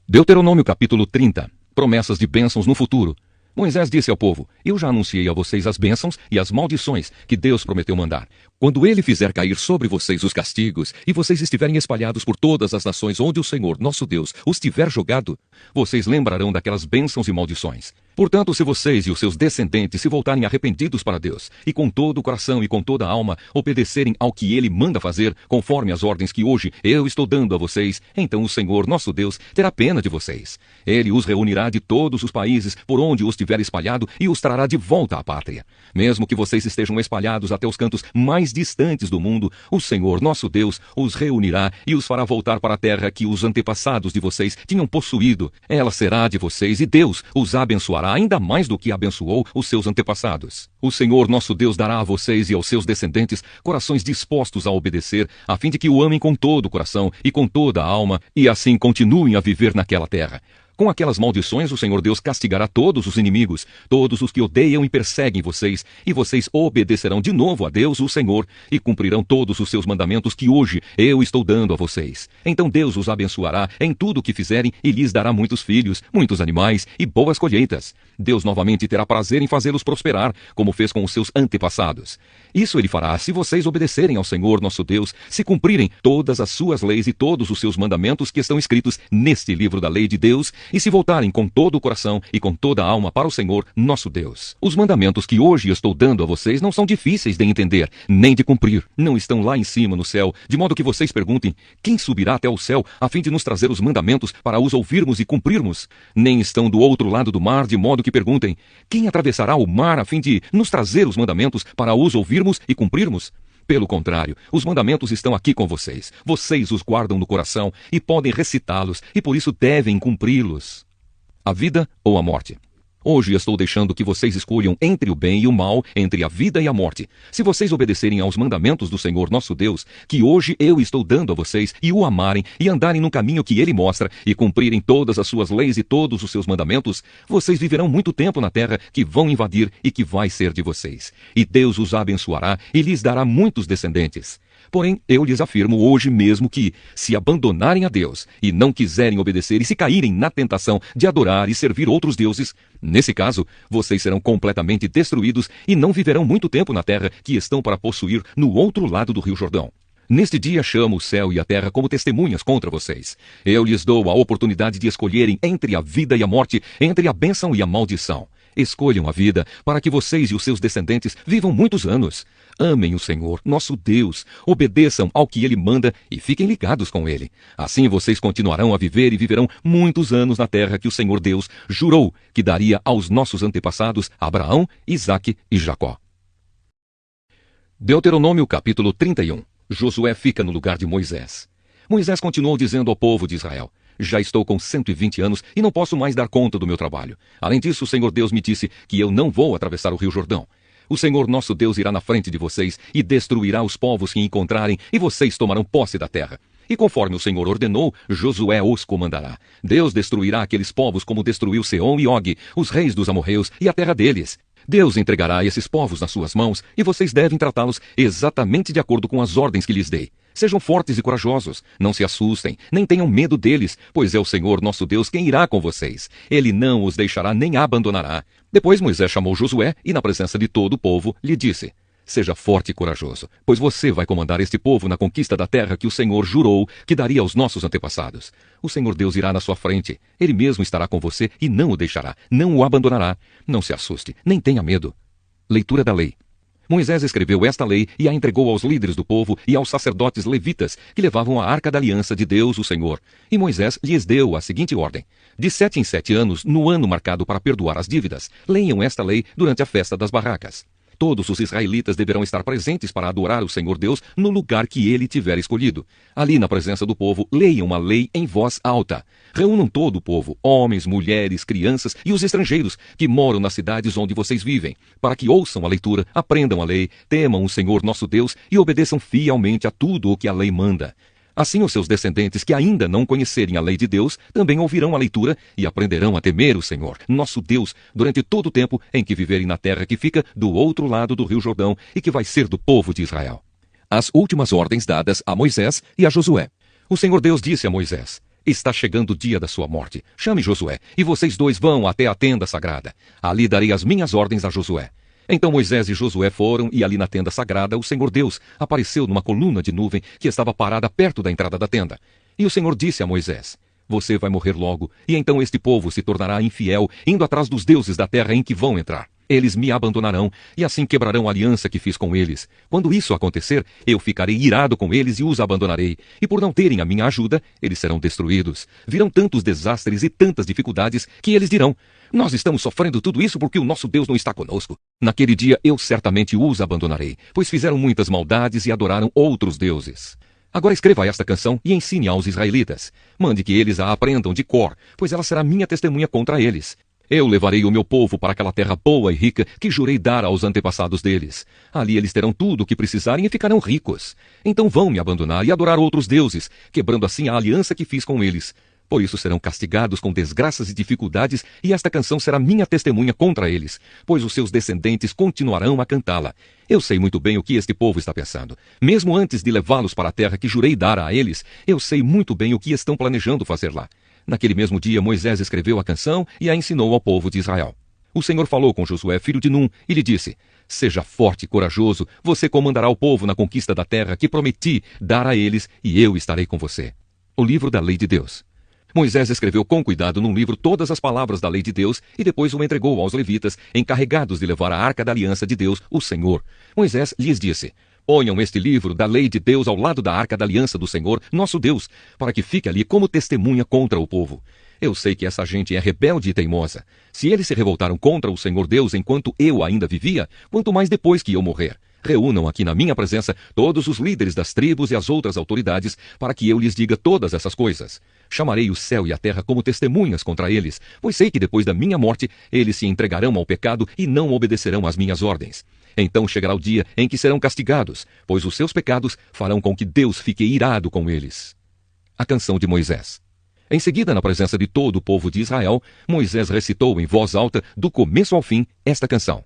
Deuteronômio capítulo 30. Promessas de bênçãos no futuro. Moisés disse ao povo: eu já anunciei a vocês as bênçãos e as maldições que Deus prometeu mandar. Quando ele fizer cair sobre vocês os castigos e vocês estiverem espalhados por todas as nações onde o Senhor, nosso Deus, os tiver jogado, vocês lembrarão daquelas bênçãos e maldições. Portanto, se vocês e os seus descendentes se voltarem arrependidos para Deus, e com todo o coração e com toda a alma obedecerem ao que Ele manda fazer, conforme as ordens que hoje eu estou dando a vocês, então o Senhor, nosso Deus, terá pena de vocês. Ele os reunirá de todos os países por onde os tiver espalhado e os trará de volta à pátria. Mesmo que vocês estejam espalhados até os cantos mais distantes do mundo, o Senhor, nosso Deus, os reunirá e os fará voltar para a terra que os antepassados de vocês tinham possuído. Ela será de vocês e Deus os abençoará ainda mais do que abençoou os seus antepassados. O Senhor nosso Deus dará a vocês e aos seus descendentes corações dispostos a obedecer, a fim de que o amem com todo o coração e com toda a alma, e assim continuem a viver naquela terra. Com aquelas maldições, o Senhor Deus castigará todos os inimigos, todos os que odeiam e perseguem vocês, e vocês obedecerão de novo a Deus, o Senhor, e cumprirão todos os seus mandamentos que hoje eu estou dando a vocês. Então Deus os abençoará em tudo o que fizerem e lhes dará muitos filhos, muitos animais e boas colheitas. Deus novamente terá prazer em fazê-los prosperar, como fez com os seus antepassados. Isso ele fará se vocês obedecerem ao Senhor nosso Deus, se cumprirem todas as suas leis e todos os seus mandamentos que estão escritos neste livro da lei de Deus, e se voltarem com todo o coração e com toda a alma para o Senhor, nosso Deus. Os mandamentos que hoje estou dando a vocês não são difíceis de entender, nem de cumprir. Não estão lá em cima no céu, de modo que vocês perguntem, quem subirá até o céu a fim de nos trazer os mandamentos para os ouvirmos e cumprirmos? Nem estão do outro lado do mar, de modo que perguntem, quem atravessará o mar a fim de nos trazer os mandamentos para os ouvirmos e cumprirmos? Pelo contrário, os mandamentos estão aqui com vocês. Vocês os guardam no coração e podem recitá-los, e por isso devem cumpri-los. A vida ou a morte? Hoje estou deixando que vocês escolham entre o bem e o mal, entre a vida e a morte. Se vocês obedecerem aos mandamentos do Senhor nosso Deus, que hoje eu estou dando a vocês, e o amarem, e andarem no caminho que Ele mostra, e cumprirem todas as suas leis e todos os seus mandamentos, vocês viverão muito tempo na terra que vão invadir e que vai ser de vocês. E Deus os abençoará e lhes dará muitos descendentes. Porém, eu lhes afirmo hoje mesmo que, se abandonarem a Deus e não quiserem obedecer e se caírem na tentação de adorar e servir outros deuses, nesse caso, vocês serão completamente destruídos e não viverão muito tempo na terra que estão para possuir no outro lado do Rio Jordão. Neste dia chamo o céu e a terra como testemunhas contra vocês. Eu lhes dou a oportunidade de escolherem entre a vida e a morte, entre a bênção e a maldição. Escolham a vida para que vocês e os seus descendentes vivam muitos anos. Amem o Senhor, nosso Deus, obedeçam ao que Ele manda e fiquem ligados com Ele. Assim vocês continuarão a viver e viverão muitos anos na terra que o Senhor Deus jurou que daria aos nossos antepassados, Abraão, Isaque e Jacó. Deuteronômio capítulo 31. Josué fica no lugar de Moisés. Moisés continuou dizendo ao povo de Israel, já estou com 120 anos e não posso mais dar conta do meu trabalho. Além disso, o Senhor Deus me disse que eu não vou atravessar o Rio Jordão. O Senhor nosso Deus irá na frente de vocês e destruirá os povos que encontrarem, e vocês tomarão posse da terra. E conforme o Senhor ordenou, Josué os comandará. Deus destruirá aqueles povos como destruiu Seom e Og, os reis dos amorreus, e a terra deles. Deus entregará esses povos nas suas mãos, e vocês devem tratá-los exatamente de acordo com as ordens que lhes dei. Sejam fortes e corajosos, não se assustem, nem tenham medo deles, pois é o Senhor nosso Deus quem irá com vocês. Ele não os deixará nem abandonará. Depois Moisés chamou Josué e, na presença de todo o povo, lhe disse, seja forte e corajoso, pois você vai comandar este povo na conquista da terra que o Senhor jurou que daria aos nossos antepassados. O Senhor Deus irá na sua frente, Ele mesmo estará com você e não o deixará, não o abandonará. Não se assuste, nem tenha medo. Leitura da lei. Moisés escreveu esta lei e a entregou aos líderes do povo e aos sacerdotes levitas que levavam a arca da aliança de Deus, o Senhor. E Moisés lhes deu a seguinte ordem. De 7 em 7 anos, no ano marcado para perdoar as dívidas, leiam esta lei durante a festa das barracas. Todos os israelitas deverão estar presentes para adorar o Senhor Deus no lugar que Ele tiver escolhido. Ali, na presença do povo, leiam a lei em voz alta. Reúnam todo o povo, homens, mulheres, crianças e os estrangeiros que moram nas cidades onde vocês vivem, para que ouçam a leitura, aprendam a lei, temam o Senhor nosso Deus e obedeçam fielmente a tudo o que a lei manda. Assim os seus descendentes que ainda não conhecerem a lei de Deus também ouvirão a leitura e aprenderão a temer o Senhor, nosso Deus, durante todo o tempo em que viverem na terra que fica do outro lado do Rio Jordão e que vai ser do povo de Israel. As últimas ordens dadas a Moisés e a Josué. O Senhor Deus disse a Moisés, está chegando o dia da sua morte. Chame Josué, e vocês dois vão até a tenda sagrada. Ali darei as minhas ordens a Josué. Então Moisés e Josué foram, e ali na tenda sagrada o Senhor Deus apareceu numa coluna de nuvem que estava parada perto da entrada da tenda. E o Senhor disse a Moisés, você vai morrer logo, e então este povo se tornará infiel, indo atrás dos deuses da terra em que vão entrar. Eles me abandonarão, e assim quebrarão a aliança que fiz com eles. Quando isso acontecer, eu ficarei irado com eles e os abandonarei. E por não terem a minha ajuda, eles serão destruídos. Virão tantos desastres e tantas dificuldades que eles dirão, nós estamos sofrendo tudo isso porque o nosso Deus não está conosco. Naquele dia eu certamente os abandonarei, pois fizeram muitas maldades e adoraram outros deuses. Agora escreva esta canção e ensine aos israelitas. Mande que eles a aprendam de cor, pois ela será minha testemunha contra eles. Eu levarei o meu povo para aquela terra boa e rica que jurei dar aos antepassados deles. Ali eles terão tudo o que precisarem e ficarão ricos. Então vão me abandonar e adorar outros deuses, quebrando assim a aliança que fiz com eles. Por isso serão castigados com desgraças e dificuldades, e esta canção será minha testemunha contra eles, pois os seus descendentes continuarão a cantá-la. Eu sei muito bem o que este povo está pensando. Mesmo antes de levá-los para a terra que jurei dar a eles, eu sei muito bem o que estão planejando fazer lá. Naquele mesmo dia, Moisés escreveu a canção e a ensinou ao povo de Israel. O Senhor falou com Josué, filho de Num, e lhe disse, seja forte e corajoso, você comandará o povo na conquista da terra que prometi dar a eles, e eu estarei com você. O livro da lei de Deus. Moisés escreveu com cuidado num livro todas as palavras da lei de Deus e depois o entregou aos levitas, encarregados de levar a arca da aliança de Deus, o Senhor. Moisés lhes disse: ponham este livro da lei de Deus ao lado da arca da aliança do Senhor, nosso Deus, para que fique ali como testemunha contra o povo. Eu sei que essa gente é rebelde e teimosa. Se eles se revoltaram contra o Senhor Deus enquanto eu ainda vivia, quanto mais depois que eu morrer. Reúnam aqui na minha presença todos os líderes das tribos e as outras autoridades, para que eu lhes diga todas essas coisas. Chamarei o céu e a terra como testemunhas contra eles, pois sei que depois da minha morte eles se entregarão ao pecado e não obedecerão às minhas ordens. Então chegará o dia em que serão castigados, pois os seus pecados farão com que Deus fique irado com eles. A canção de Moisés. Em seguida, na presença de todo o povo de Israel, Moisés recitou em voz alta, do começo ao fim, esta canção.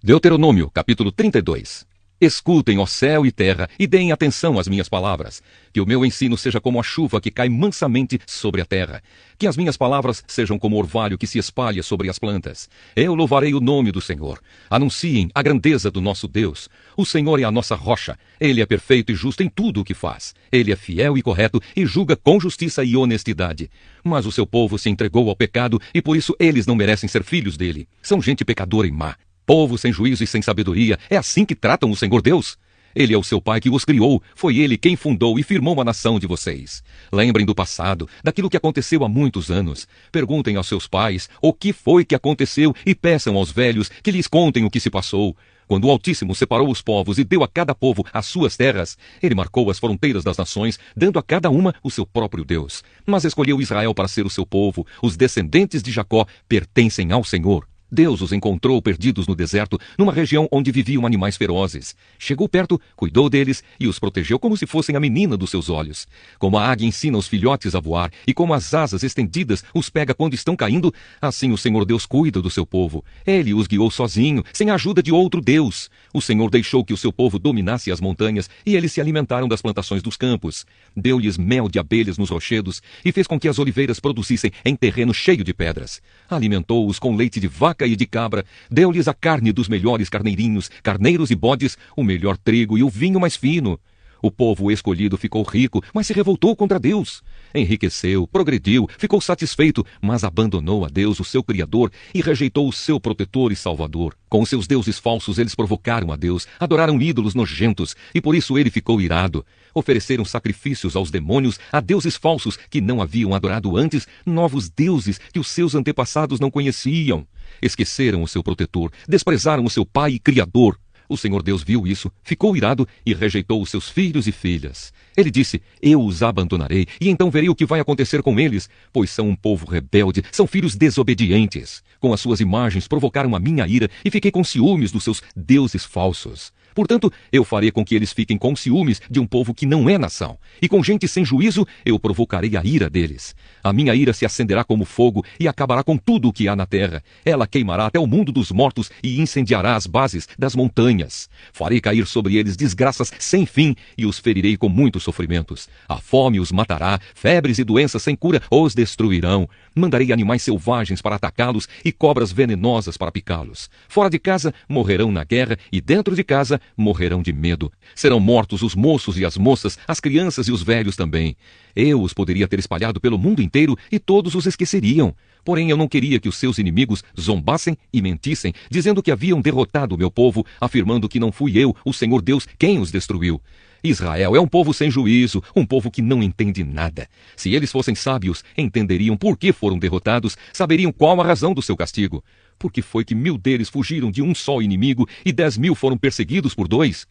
Deuteronômio, capítulo 32. Escutem, ó céu e terra, e deem atenção às minhas palavras. Que o meu ensino seja como a chuva que cai mansamente sobre a terra. Que as minhas palavras sejam como o orvalho que se espalha sobre as plantas. Eu louvarei o nome do Senhor. Anunciem a grandeza do nosso Deus. O Senhor é a nossa rocha. Ele é perfeito e justo em tudo o que faz. Ele é fiel e correto e julga com justiça e honestidade. Mas o seu povo se entregou ao pecado e por isso eles não merecem ser filhos dele. São gente pecadora e má. Povo sem juízo e sem sabedoria, é assim que tratam o Senhor Deus? Ele é o seu pai que os criou, foi ele quem fundou e firmou a nação de vocês. Lembrem do passado, daquilo que aconteceu há muitos anos. Perguntem aos seus pais o que foi que aconteceu e peçam aos velhos que lhes contem o que se passou. Quando o Altíssimo separou os povos e deu a cada povo as suas terras, ele marcou as fronteiras das nações, dando a cada uma o seu próprio Deus. Mas escolheu Israel para ser o seu povo. Os descendentes de Jacó pertencem ao Senhor. Deus os encontrou perdidos no deserto, numa região onde viviam animais ferozes. Chegou perto, cuidou deles e os protegeu como se fossem a menina dos seus olhos. Como a águia ensina os filhotes a voar e como as asas estendidas os pega quando estão caindo, assim o Senhor Deus cuida do seu povo. Ele os guiou sozinho, sem a ajuda de outro Deus. O Senhor deixou que o seu povo dominasse as montanhas e eles se alimentaram das plantações dos campos. Deu-lhes mel de abelhas nos rochedos e fez com que as oliveiras produzissem em terreno cheio de pedras. Alimentou-os com leite de vaca e de cabra, deu-lhes a carne dos melhores carneirinhos, carneiros e bodes, o melhor trigo e o vinho mais fino. O povo escolhido ficou rico, mas se revoltou contra Deus. Enriqueceu, progrediu, ficou satisfeito, mas abandonou a Deus, o seu Criador, e rejeitou o seu protetor e salvador. Com seus deuses falsos eles provocaram a Deus, adoraram ídolos nojentos, e por isso ele ficou irado. Ofereceram sacrifícios aos demônios, a deuses falsos que não haviam adorado antes, novos deuses que os seus antepassados não conheciam. Esqueceram o seu protetor, desprezaram o seu pai e Criador. O Senhor Deus viu isso, ficou irado e rejeitou os seus filhos e filhas. Ele disse, eu os abandonarei, e então verei o que vai acontecer com eles, pois são um povo rebelde, são filhos desobedientes. Com as suas imagens provocaram a minha ira, e fiquei com ciúmes dos seus deuses falsos. Portanto, eu farei com que eles fiquem com ciúmes de um povo que não é nação, e com gente sem juízo eu provocarei a ira deles. A minha ira se acenderá como fogo e acabará com tudo o que há na terra. Ela queimará até o mundo dos mortos e incendiará as bases das montanhas. Farei cair sobre eles desgraças sem fim e os ferirei com muitos sofrimentos. A fome os matará, febres e doenças sem cura os destruirão. Mandarei animais selvagens para atacá-los e cobras venenosas para picá-los. Fora de casa morrerão na guerra e dentro de casa morrerão de medo. Serão mortos os moços e as moças, as crianças e os velhos também. Eu os poderia ter espalhado pelo mundo inteiro e todos os esqueceriam. Porém, eu não queria que os seus inimigos zombassem e mentissem, dizendo que haviam derrotado o meu povo, afirmando que não fui eu, o Senhor Deus, quem os destruiu. Israel é um povo sem juízo, um povo que não entende nada. Se eles fossem sábios, entenderiam por que foram derrotados, saberiam qual a razão do seu castigo. Por que foi que 1000 deles fugiram de um só inimigo e 10.000 foram perseguidos por 2?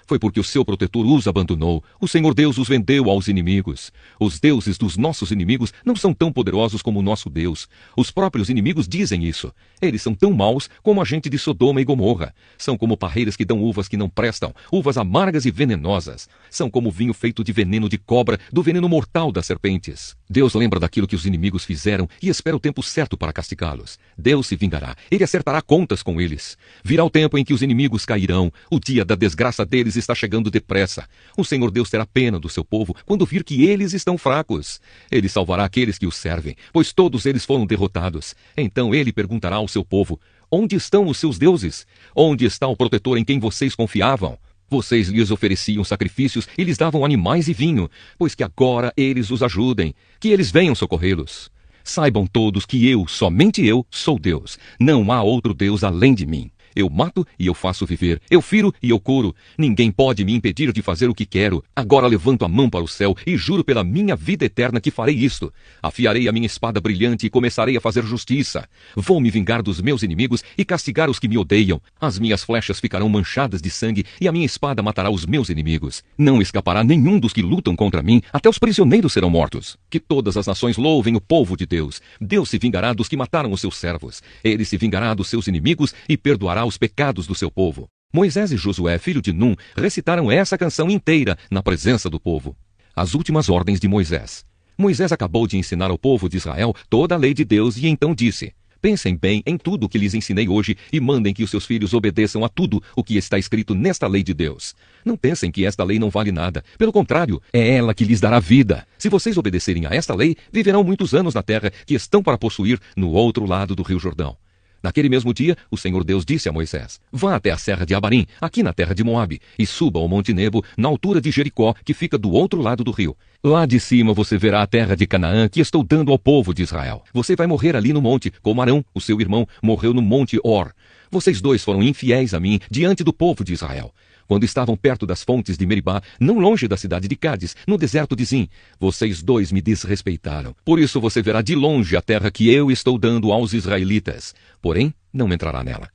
Foi porque o seu protetor os abandonou. O Senhor Deus os vendeu aos inimigos. Os deuses dos nossos inimigos não são tão poderosos como o nosso Deus. Os próprios inimigos dizem isso. Eles são tão maus como a gente de Sodoma e Gomorra. São como parreiras que dão uvas que não prestam, uvas amargas e venenosas. São como vinho feito de veneno de cobra, do veneno mortal das serpentes. Deus lembra daquilo que os inimigos fizeram e espera o tempo certo para castigá-los. Deus se vingará. Ele acertará contas com eles. Virá o tempo em que os inimigos cairão. O dia da desgraça deles está chegando depressa. O Senhor Deus terá pena do seu povo quando vir que eles estão fracos. Ele salvará aqueles que o servem, pois todos eles foram derrotados. Então ele perguntará ao seu povo, onde estão os seus deuses? Onde está o protetor em quem vocês confiavam? Vocês lhes ofereciam sacrifícios e lhes davam animais e vinho, pois que agora eles os ajudem, que eles venham socorrê-los. Saibam todos que eu, somente eu, sou Deus. Não há outro Deus além de mim. Eu mato e eu faço viver. Eu firo e eu curo. Ninguém pode me impedir de fazer o que quero. Agora levanto a mão para o céu e juro pela minha vida eterna que farei isto. Afiarei a minha espada brilhante e começarei a fazer justiça. Vou me vingar dos meus inimigos e castigar os que me odeiam. As minhas flechas ficarão manchadas de sangue e a minha espada matará os meus inimigos. Não escapará nenhum dos que lutam contra mim, até os prisioneiros serão mortos. Que todas as nações louvem o povo de Deus. Deus se vingará dos que mataram os seus servos. Ele se vingará dos seus inimigos e perdoará os pecados do seu povo. Moisés e Josué, filho de Num, recitaram essa canção inteira na presença do povo. As últimas ordens de Moisés. Moisés acabou de ensinar ao povo de Israel toda a lei de Deus e então disse: Pensem bem em tudo o que lhes ensinei hoje e mandem que os seus filhos obedeçam a tudo o que está escrito nesta lei de Deus. Não pensem que esta lei não vale nada. Pelo contrário, é ela que lhes dará vida. Se vocês obedecerem a esta lei, viverão muitos anos na terra que estão para possuir no outro lado do rio Jordão. Naquele mesmo dia, o Senhor Deus disse a Moisés: Vá até a serra de Abarim, aqui na terra de Moabe, e suba ao Monte Nebo, na altura de Jericó, que fica do outro lado do rio. Lá de cima você verá a terra de Canaã que estou dando ao povo de Israel. Você vai morrer ali no monte, como Arão, o seu irmão, morreu no monte Hor. Vocês dois foram infiéis a mim diante do povo de Israel. Quando estavam perto das fontes de Meribá, não longe da cidade de Cádiz, no deserto de Zim, vocês dois me desrespeitaram. Por isso você verá de longe a terra que eu estou dando aos israelitas, porém não entrará nela.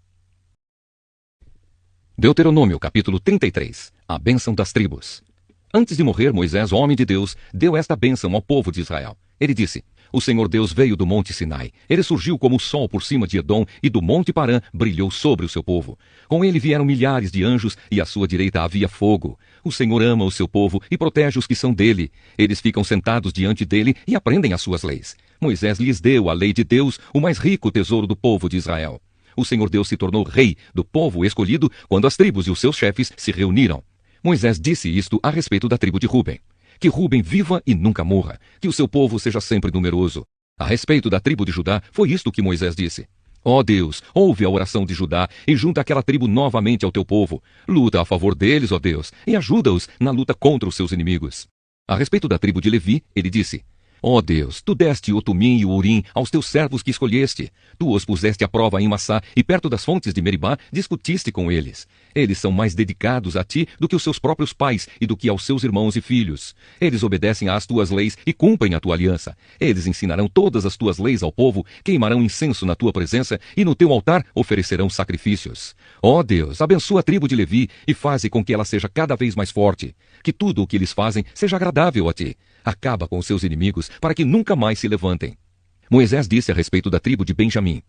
Deuteronômio, capítulo 33. A bênção das tribos. Antes de morrer, Moisés, homem de Deus, deu esta bênção ao povo de Israel. Ele disse: O Senhor Deus veio do monte Sinai. Ele surgiu como o sol por cima de Edom e do monte Parã brilhou sobre o seu povo. Com ele vieram milhares de anjos e à sua direita havia fogo. O Senhor ama o seu povo e protege os que são dele. Eles ficam sentados diante dele e aprendem as suas leis. Moisés lhes deu a lei de Deus, o mais rico tesouro do povo de Israel. O Senhor Deus se tornou rei do povo escolhido quando as tribos e os seus chefes se reuniram. Moisés disse isto a respeito da tribo de Ruben: Que Ruben viva e nunca morra, que o seu povo seja sempre numeroso. A respeito da tribo de Judá, foi isto que Moisés disse: Ó Deus, ouve a oração de Judá e junta aquela tribo novamente ao teu povo. Luta a favor deles, ó Deus, e ajuda-os na luta contra os seus inimigos. A respeito da tribo de Levi, ele disse: Ó Deus, tu deste o Tumim e o Urim aos teus servos que escolheste. Tu os puseste à prova em Massá e perto das fontes de Meribá discutiste com eles. Eles são mais dedicados a ti do que os seus próprios pais e do que aos seus irmãos e filhos. Eles obedecem às tuas leis e cumprem a tua aliança. Eles ensinarão todas as tuas leis ao povo, queimarão incenso na tua presença e no teu altar oferecerão sacrifícios. Ó Deus, abençoa a tribo de Levi e faze com que ela seja cada vez mais forte. Que tudo o que eles fazem seja agradável a ti. Acaba com os seus inimigos, para que nunca mais se levantem. Moisés disse a respeito da tribo de Benjamim: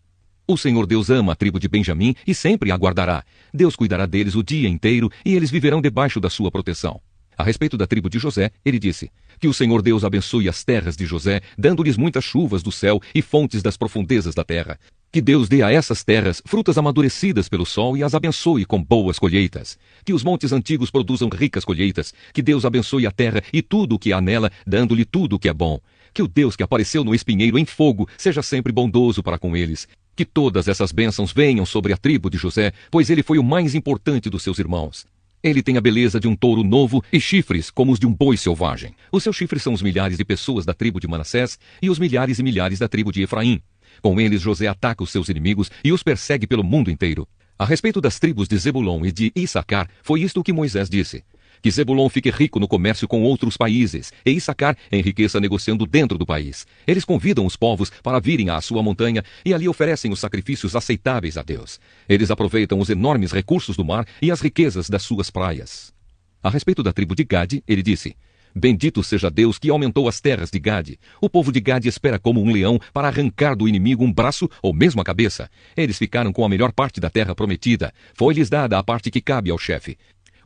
O Senhor Deus ama a tribo de Benjamim e sempre a guardará. Deus cuidará deles o dia inteiro e eles viverão debaixo da sua proteção. A respeito da tribo de José, ele disse: Que o Senhor Deus abençoe as terras de José, dando-lhes muitas chuvas do céu e fontes das profundezas da terra. Que Deus dê a essas terras frutas amadurecidas pelo sol e as abençoe com boas colheitas. Que os montes antigos produzam ricas colheitas. Que Deus abençoe a terra e tudo o que há nela, dando-lhe tudo o que é bom. Que o Deus que apareceu no espinheiro em fogo seja sempre bondoso para com eles. Que todas essas bênçãos venham sobre a tribo de José, pois ele foi o mais importante dos seus irmãos. Ele tem a beleza de um touro novo e chifres como os de um boi selvagem. Os seus chifres são os milhares de pessoas da tribo de Manassés e os milhares e milhares da tribo de Efraim. Com eles José ataca os seus inimigos e os persegue pelo mundo inteiro. A respeito das tribos de Zebulon e de Issacar, foi isto que Moisés disse: Que Zebulon fique rico no comércio com outros países, e Issacar enriqueça negociando dentro do país. Eles convidam os povos para virem à sua montanha e ali oferecem os sacrifícios aceitáveis a Deus. Eles aproveitam os enormes recursos do mar e as riquezas das suas praias. A respeito da tribo de Gade, ele disse: Bendito seja Deus que aumentou as terras de Gade. O povo de Gade espera como um leão para arrancar do inimigo um braço ou mesmo a cabeça. Eles ficaram com a melhor parte da terra prometida. Foi-lhes dada a parte que cabe ao chefe.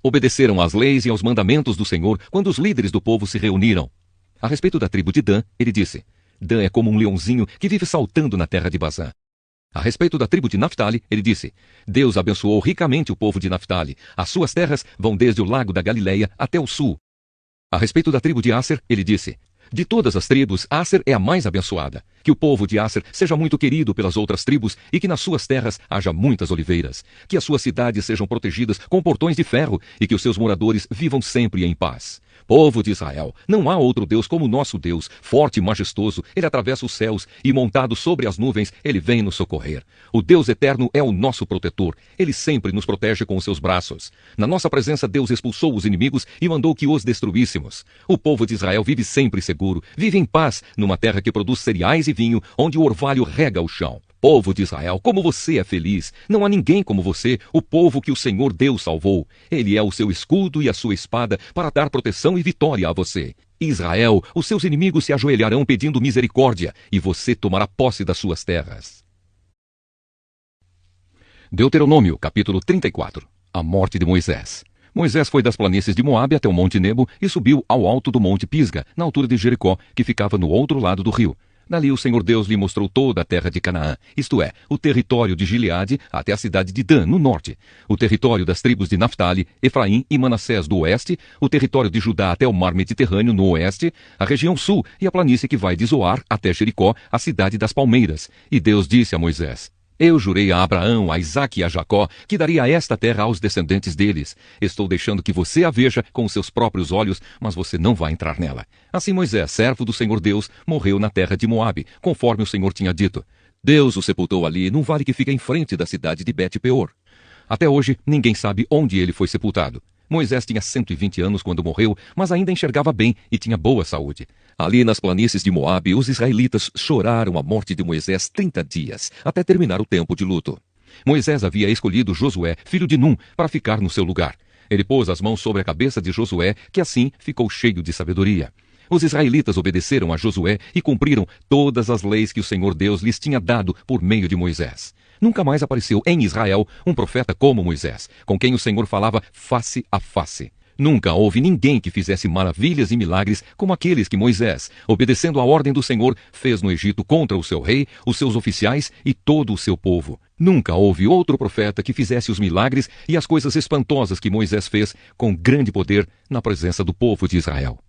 Obedeceram às leis e aos mandamentos do Senhor quando os líderes do povo se reuniram. A respeito da tribo de Dan, ele disse: Dan é como um leãozinho que vive saltando na terra de Bazã. A respeito da tribo de Naphtali, ele disse: Deus abençoou ricamente o povo de Naphtali. As suas terras vão desde o lago da Galileia até o sul. A respeito da tribo de Asser, ele disse: De todas as tribos, Asser é a mais abençoada. Que o povo de Aser seja muito querido pelas outras tribos e que nas suas terras haja muitas oliveiras. Que as suas cidades sejam protegidas com portões de ferro e que os seus moradores vivam sempre em paz. Povo de Israel, não há outro Deus como o nosso Deus, forte e majestoso. Ele atravessa os céus e, montado sobre as nuvens, ele vem nos socorrer. O Deus eterno é o nosso protetor. Ele sempre nos protege com os seus braços. Na nossa presença, Deus expulsou os inimigos e mandou que os destruíssemos. O povo de Israel vive sempre seguro, vive em paz, numa terra que produz cereais e vinho, onde o orvalho rega o chão. Povo de Israel, como você é feliz! Não há ninguém como você, o povo que o Senhor Deus salvou. Ele é o seu escudo e a sua espada para dar proteção e vitória a você. Israel, os seus inimigos se ajoelharão pedindo misericórdia, e você tomará posse das suas terras. Deuteronômio, capítulo 34. A morte de Moisés. Moisés foi das planícies de Moabe até o Monte Nebo e subiu ao alto do Monte Pisga, na altura de Jericó, que ficava no outro lado do rio. Dali o Senhor Deus lhe mostrou toda a terra de Canaã, isto é, o território de Gileade até a cidade de Dan, no norte, o território das tribos de Naftali, Efraim e Manassés do oeste, o território de Judá até o mar Mediterrâneo no oeste, a região sul e a planície que vai de Zoar até Jericó, a cidade das palmeiras. E Deus disse a Moisés: Eu jurei a Abraão, a Isaque e a Jacó que daria esta terra aos descendentes deles. Estou deixando que você a veja com os seus próprios olhos, mas você não vai entrar nela. Assim Moisés, servo do Senhor Deus, morreu na terra de Moabe, conforme o Senhor tinha dito. Deus o sepultou ali, num vale que fica em frente da cidade de Bet-peor. Até hoje, ninguém sabe onde ele foi sepultado. Moisés tinha 120 anos quando morreu, mas ainda enxergava bem e tinha boa saúde. Ali nas planícies de Moabe, os israelitas choraram a morte de Moisés 30 dias, até terminar o tempo de luto. Moisés havia escolhido Josué, filho de Num, para ficar no seu lugar. Ele pôs as mãos sobre a cabeça de Josué, que assim ficou cheio de sabedoria. Os israelitas obedeceram a Josué e cumpriram todas as leis que o Senhor Deus lhes tinha dado por meio de Moisés. Nunca mais apareceu em Israel um profeta como Moisés, com quem o Senhor falava face a face. Nunca houve ninguém que fizesse maravilhas e milagres como aqueles que Moisés, obedecendo à ordem do Senhor, fez no Egito contra o seu rei, os seus oficiais e todo o seu povo. Nunca houve outro profeta que fizesse os milagres e as coisas espantosas que Moisés fez com grande poder na presença do povo de Israel.